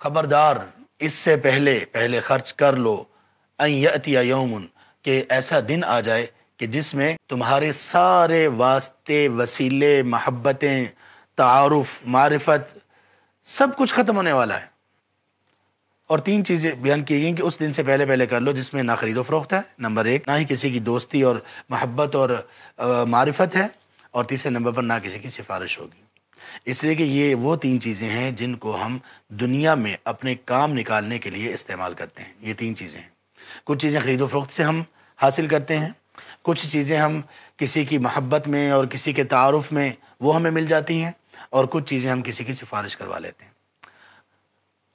خبردار اس سے پہلے خرچ کر لو، ان یأتی یوم، کہ ایسا دن آ جائے کہ جس میں تمہارے سارے واسطے، وسیلے، محبتیں، تعارف، معرفت، سب کچھ ختم ہونے والا ہے۔ اور 3 چیزیں بیان کی گئیں کہ اس دن سے پہلے کر لو جس میں نہ خرید و فروخت ہے، نمبر 1، نہ ہی کسی کی دوستی اور محبت اور معرفت ہے، اور تیسرے نمبر پر نہ کسی کی سفارش ہوگی۔ اس لیے کہ یہ وہ 3 چیزیں ہیں جن کو ہم دنیا میں اپنے کام نکالنے کے لیے استعمال کرتے ہیں۔ یہ 3 چیزیں ہیں۔ کچھ چیزیں خرید و فروخت سے ہم حاصل کرتے ہیں، کچھ چیزیں ہم کسی کی محبت میں اور کسی کے تعارف میں وہ ہمیں مل جاتی ہیں، اور کچھ چیزیں ہم کسی کی سفارش کروا لیتے ہیں۔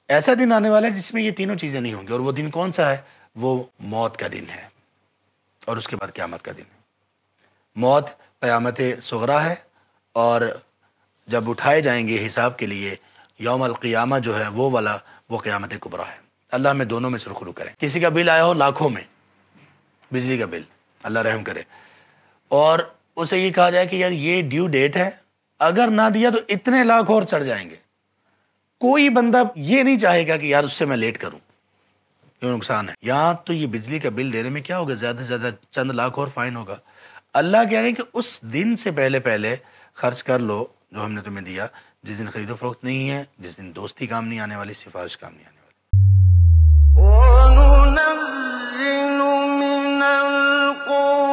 ایسا دن آنے والا ہے جس میں یہ تینوں چیزیں نہیں ہوں گی، اور وہ دن کون سا ہے؟ وہ موت کا دن ہے، اور اس کے بعد قیامت کا دن ہے۔ موت قیامت صغریٰ ہے، اور جب اٹھائے جائیں گے حساب کے لیے یوم القیامہ جو ہے وہ قیامت کبریٰ ہے۔ اللہ ہمیں دونوں میں سرخرو کرے۔ کسی کا بل آیا ہو لاکھوں میں، بجلی کا بل، اللہ رحم کرے، اور اسے یہ کہا جائے کہ یار یہ ڈیو ڈیٹ ہے، اگر نہ دیا تو اتنے لاکھ اور چڑھ جائیں گے، کوئی بندہ یہ نہیں چاہے گا کہ یار اس سے میں لیٹ کروں، یہ نقصان ہے۔ یہاں تو یہ بجلی کا بل دینے میں کیا ہوگا، زیادہ سے زیادہ چند لاکھ اور فائن ہوگا۔ اللہ کہہ رہے ہیں کہ اس دن سے پہلے خرچ کر لو جو ہم نے تمہیں دیا، جس دن خرید و فروخت نہیں ہے، جس دن دوستی کام نہیں آنے والی، سفارش کام نہیں آنے والی۔ وَنُنَزِّلُ مِنَ الْقُرْآنِ